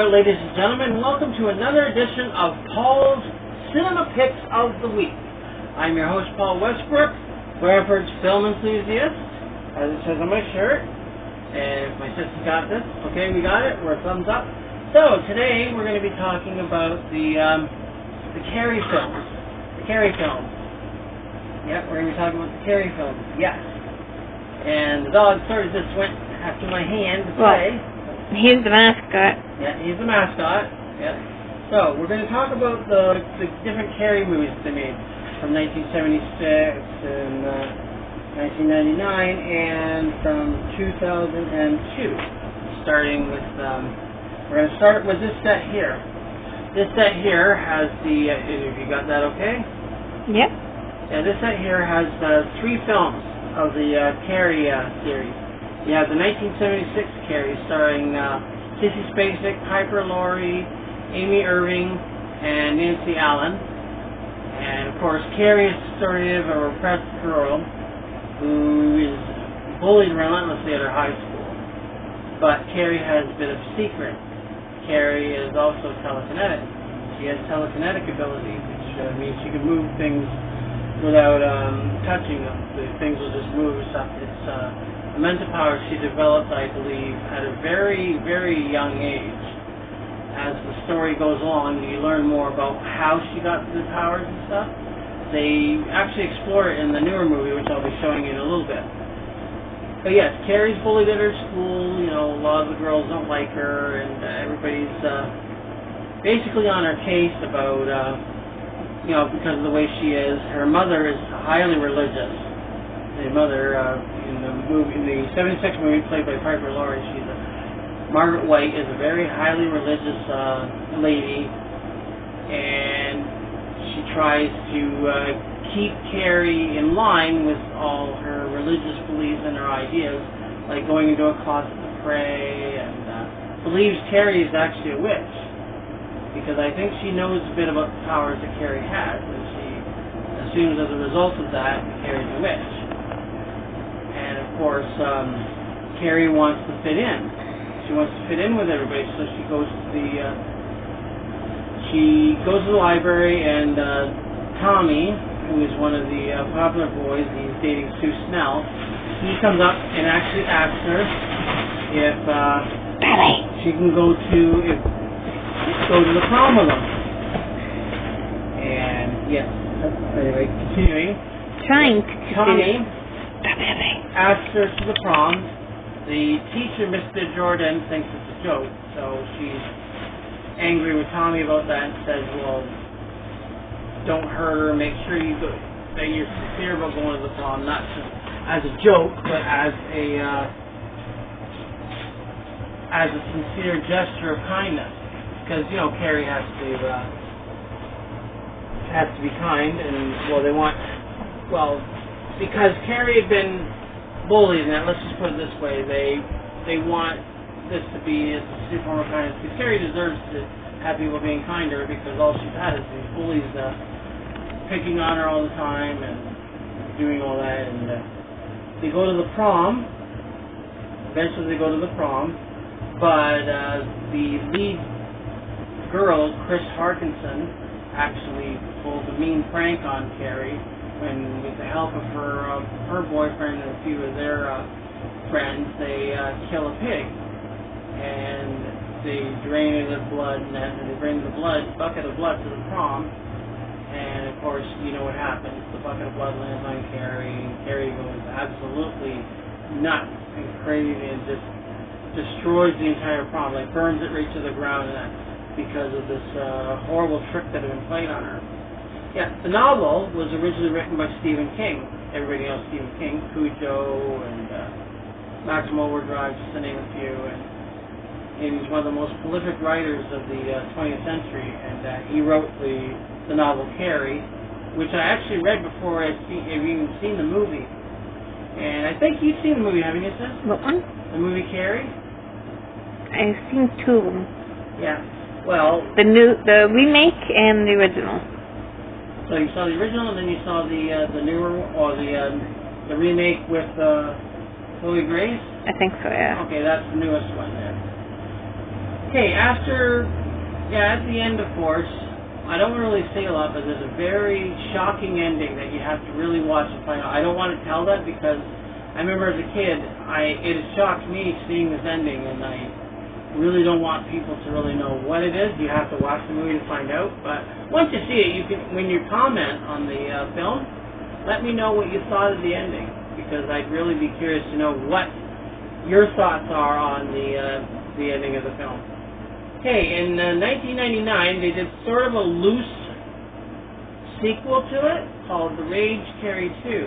Hello, ladies and gentlemen. Welcome to another edition of Paul's Cinema Picks of the Week. I'm your host, Paul Westbrook, Bradford's film enthusiast, as it says on my shirt. And if my sister got this, okay, we got it. We're a thumbs up. So today we're going to be talking about the Carrie films. The Carrie films. Yep, we're going to be talking about the Carrie films. Yes. And the dog sort of just went after my hand to play. He's the mascot. Yeah, he's the mascot. Yeah. So we're going to talk about the different Carrie movies that they made from 1976 and 1999 and from 2002. Starting with, we're going to start with this set here. This set here has the. Have you got that okay? Yep. Yeah, this set here has 3 films of the Carrie series. You have the 1976 Carrie starring Sissy Spacek, Piper Laurie, Amy Irving, and Nancy Allen. And of course, Carrie is the story of a repressed girl who is bullied relentlessly at her high school. But Carrie has a bit of a secret. Carrie is also telekinetic. She has telekinetic abilities, which means she can move things without touching them. The things will just move. It's a mental power she developed, I believe, at a very, very young age. As the story goes along, you learn more about how she got the powers and stuff. They actually explore it in the newer movie, which I'll be showing you in a little bit. But yes, Carrie's bullied at her school. You know, a lot of the girls don't like her, and everybody's basically on her case about, you know, because of the way she is. Her mother is highly religious. The mother in the 76 movie played by Piper Laurie, Margaret White is a very highly religious lady, and she tries to keep Carrie in line with all her religious beliefs and her ideas, like going into a closet to pray, and believes Carrie is actually a witch, because I think she knows a bit about the powers that Carrie has, and she assumes as a result of that, Carrie's a witch. And of course, Carrie wants to fit in. She wants to fit in with everybody, so she goes to the library, and Tommy, who is one of the popular boys, he's dating Sue Snell. He comes up and actually asks her if she can go to the prom with him. And yes, anyway, continuing. Tommy asks her to the prom. The teacher, Mr. Jordan, thinks it's a joke, so she's angry with Tommy about that and says, well, don't hurt her, make sure that you're sincere about going to the prom, not just as a joke, but as a sincere gesture of kindness. Because, you know, Carrie has to be kind, and, because Carrie had been bullied, and let's just put it this way, they want this to be a sincere form of kindness, because Carrie deserves to have people being kind to her, because all she's had is these bullies picking on her all the time and doing all that, and they go to the prom. Eventually they go to the prom, but the lead girl, Chris Harkinson, actually pulls a mean prank on Carrie, when with the help of her boyfriend and a few of their friends, they kill a pig, and they drain it of blood, and then they bring the bucket of blood to the prom, and of course, you know what happens. The bucket of blood lands on Carrie, and Carrie goes absolutely nuts and crazy and just destroys the entire prom, like burns it right to the ground, and that's because of this horrible trick that had been played on her. Yeah, the novel was originally written by Stephen King. Everybody knows Stephen King, Cujo, and Maximum Overdrive, just to name a few. And he's one of the most prolific writers of the 20th century. And he wrote the novel Carrie, which I actually read before I've even seen the movie. And I think you've seen the movie, haven't you, sis? What one? The movie Carrie? I've seen 2 of them. Yeah. Well, the remake and the original. So you saw the original, and then you saw the newer, or the remake with Chloe Grace? I think so, yeah. Okay, that's the newest one then. Okay, at the end, of course, I don't really say a lot, but there's a very shocking ending that you have to really watch and find out. I don't want to tell that because I remember as a kid, it has shocked me seeing this ending, and I really don't want people to really know what it is. You have to watch the movie to find out. But once you see it, when you comment on the film, let me know what you thought of the ending, because I'd really be curious to know what your thoughts are on the ending of the film. Okay, in 1999, they did sort of a loose sequel to it called The Rage Carrie 2.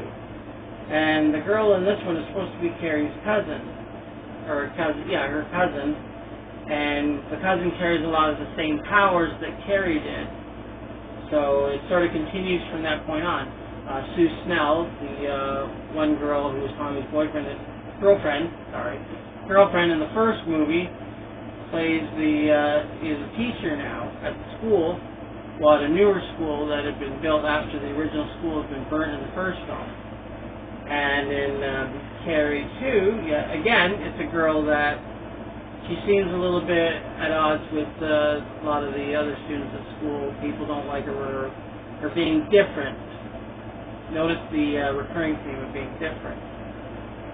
And the girl in this one is supposed to be Carrie's cousin. Her cousin. And the cousin carries a lot of the same powers that Carrie did. So it sort of continues from that point on. Sue Snell, the one girl who was Tommy's girlfriend in the first movie, is a teacher now at the school, at a newer school that had been built after the original school had been burned in the first film. And in Carrie 2, again, it's a girl that she seems a little bit at odds with a lot of the other students at school. People don't like her being different. Notice the recurring theme of being different.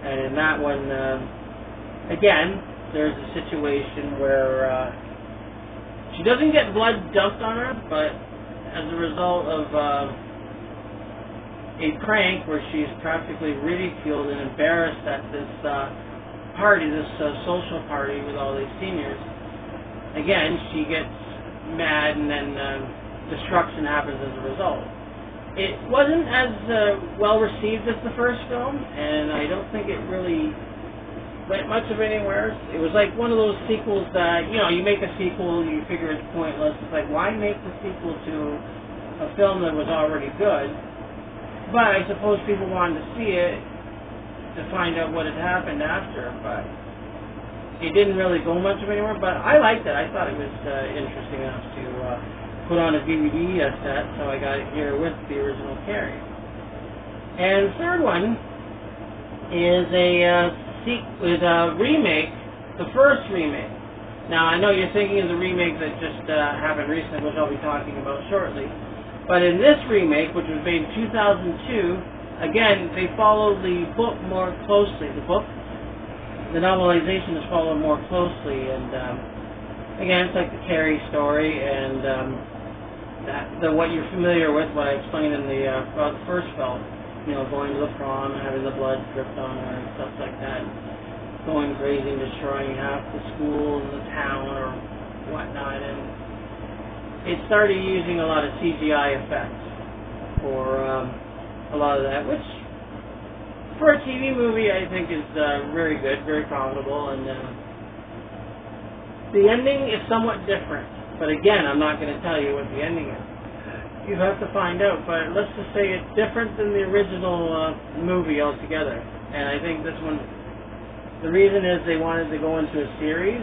And in that one, again, there's a situation where she doesn't get blood dumped on her, but as a result of a prank where she's practically ridiculed and embarrassed at this party, this social party with all these seniors, again, she gets mad, and then destruction happens as a result. It wasn't as well received as the first film, and I don't think it really went much of anywhere. It was like one of those sequels that, you make a sequel, you figure it's pointless. It's like, why make the sequel to a film that was already good? But I suppose people wanted to see it to find out what had happened after, but it didn't really go much of anywhere. But I liked it. I thought it was interesting enough to put on a DVD set, so I got it here with the original Carrie. And the third one is a remake, the first remake. Now, I know you're thinking of the remake that just happened recently, which I'll be talking about shortly. But in this remake, which was made in 2002, again, they follow the book more closely. The novelization is followed more closely, and again, it's like the Carrie story, and what you're familiar with, what I explained in the first film. Going to the prom and having the blood dripped on her and stuff like that. Going crazy and destroying half the school and the town or whatnot. And it started using a lot of CGI effects for a lot of that, which for a TV movie I think is very good, very profitable. And the ending is somewhat different. But again, I'm not going to tell you what the ending is. You have to find out, but let's just say it's different than the original movie altogether. And I think this one, the reason is they wanted to go into a series.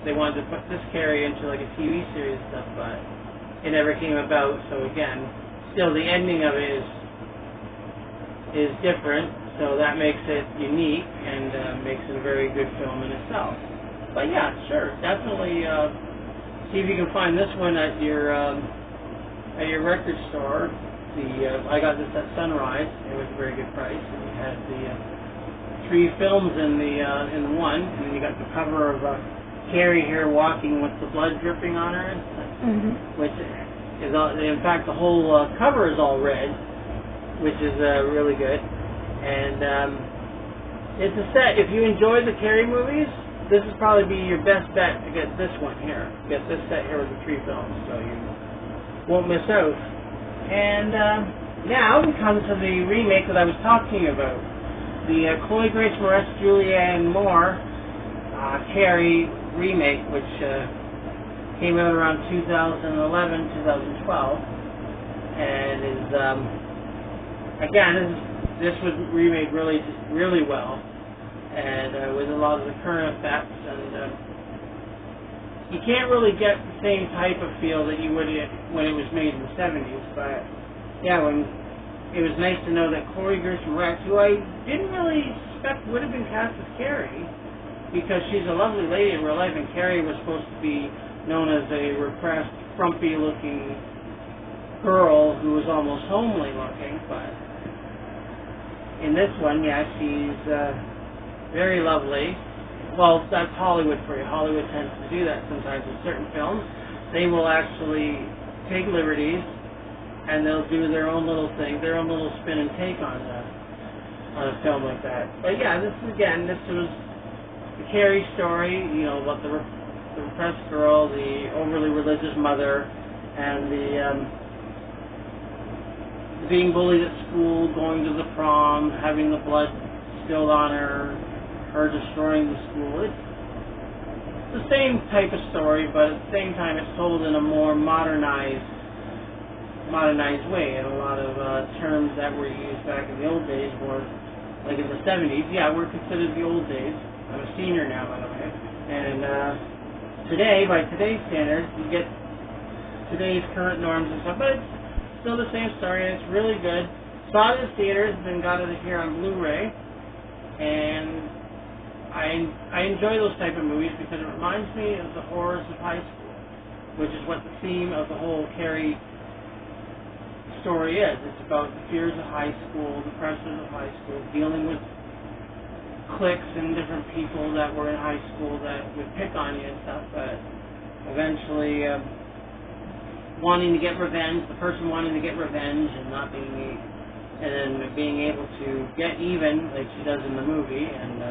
They wanted to put this Carrie into like a TV series and stuff, but it never came about. So again, still the ending of it is different, so that makes it unique and makes it a very good film in itself. But yeah, sure, definitely see if you can find this one at your record store. I got this at Sunrise. It was a very good price, and you had the 3 films in the one, and then you got the cover of Carrie here walking with the blood dripping on her, which is in fact the whole cover is all red, which is really good. And it's a set. If you enjoy the Carrie movies, this would probably be your best bet to get this one here. Get this set here with the 3 films, so you won't miss out. And now we come to the remake that I was talking about. The Chloe Grace Moretz, Julianne Moore Carrie remake, which came out around 2011, 2012. And is, again, this was remade really well. And with a lot of the current effects, and you can't really get the same type of feel that you would when it was made in the 70s, but yeah, it was nice to know that Chloe Grace Moretz, who I didn't really expect would have been cast as Carrie, because she's a lovely lady in real life, and Carrie was supposed to be known as a repressed, frumpy-looking girl who was almost homely looking, but in this one, yeah, she's very lovely. Well, that's Hollywood for you. Hollywood tends to do that sometimes with certain films. They will actually take liberties, and they'll do their own little thing, their own little spin and take on a film like that. But yeah, this was the Carrie story, you know, about the repressed girl, the overly religious mother, and the being bullied at school, going to the prom, having the blood spilled on her destroying the school. It's the same type of story, but at the same time it's told in a more modernized way, and a lot of terms that were used back in the old days were, like in the 70s, yeah, were considered the old days. I'm a senior now, by the way. And today, by today's standards, you get today's current norms and stuff, but it's still the same story, and it's really good. Saw it in theaters, then got it here on Blu-ray, and I enjoy those type of movies because it reminds me of the horrors of high school, which is what the theme of the whole Carrie story is. It's about the fears of high school, the pressures of high school, dealing with cliques and different people that were in high school that would pick on you and stuff, but eventually wanting to get revenge, the person wanting to get revenge and then being able to get even like she does in the movie, and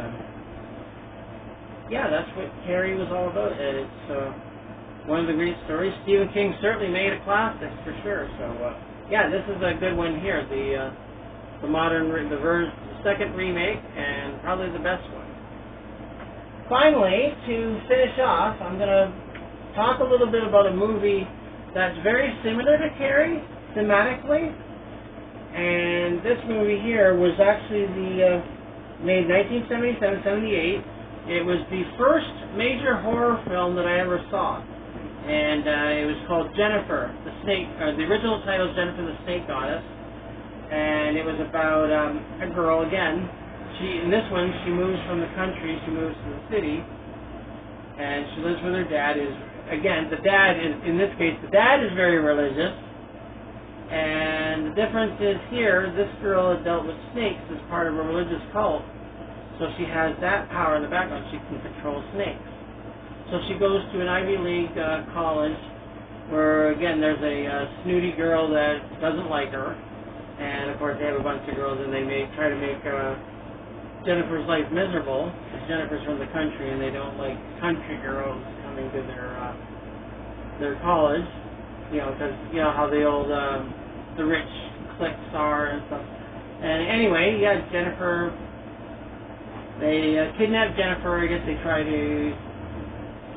yeah, that's what Carrie was all about. It's one of the great stories. Stephen King certainly made a classic for sure. So yeah, this is a good one here. The second remake, and probably the best one. Finally, to finish off, I'm going to talk a little bit about a movie that's very similar to Carrie thematically. And this movie here was actually made 1977-78. It was the first major horror film that I ever saw, and it was called Jennifer, the Snake. The original title is Jennifer the Snake Goddess, and it was about a girl. Again, in this one, she moves from the country, she moves to the city, and she lives with her dad. In this case, the dad is very religious, and the difference is here, this girl has dealt with snakes as part of a religious cult. So she has that power in the background. She can control snakes. So she goes to an Ivy League college where, again, there's a snooty girl that doesn't like her. And, of course, they have a bunch of girls, and they try to make Jennifer's life miserable. Because Jennifer's from the country, and they don't like country girls coming to their college. You know, because, you know, how the old, the rich cliques are and stuff. And anyway, yeah, Jennifer... They kidnap Jennifer. I guess they try to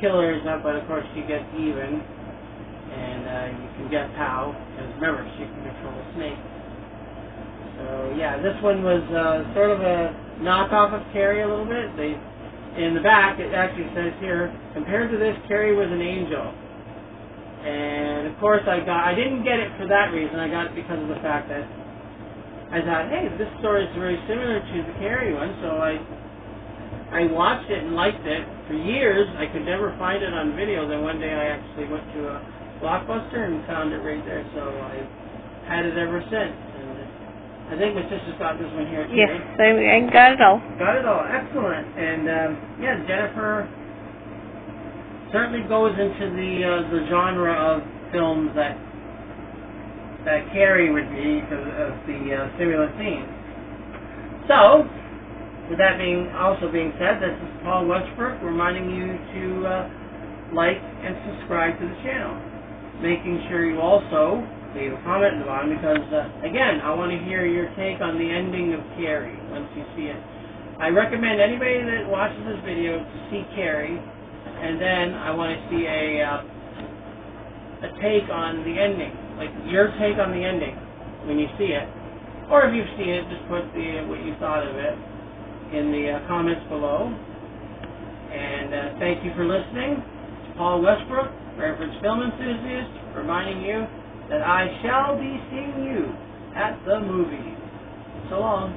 kill her and stuff, but of course she gets even. And you can guess how, because remember, she can control a snake. So yeah, this one was sort of a knockoff of Carrie a little bit. In the back, it actually says here, compared to this, Carrie was an angel. And of course I didn't get it for that reason. I got it because of the fact that I thought, hey, this story is very similar to the Carrie one, so I watched it and liked it for years. I could never find it on video. Then one day I actually went to a Blockbuster and found it right there. So I had it ever since. And I think my sister's got this one here too. Yes, I got it all. Got it all. Excellent. And yeah, Jennifer certainly goes into the genre of films that Carrie would be because of the similar themes. So, with that being said, this is Paul Westbrook reminding you to like and subscribe to the channel. Making sure you also leave a comment in the bottom because, again, I want to hear your take on the ending of Carrie once you see it. I recommend anybody that watches this video to see Carrie, and then I want to see a take on the ending, like your take on the ending when you see it. Or if you've seen it, just put what you thought of it in the comments below. And thank you for listening. It's Paul Westbrook, Reference Film Enthusiast, reminding you that I shall be seeing you at the movies. So long.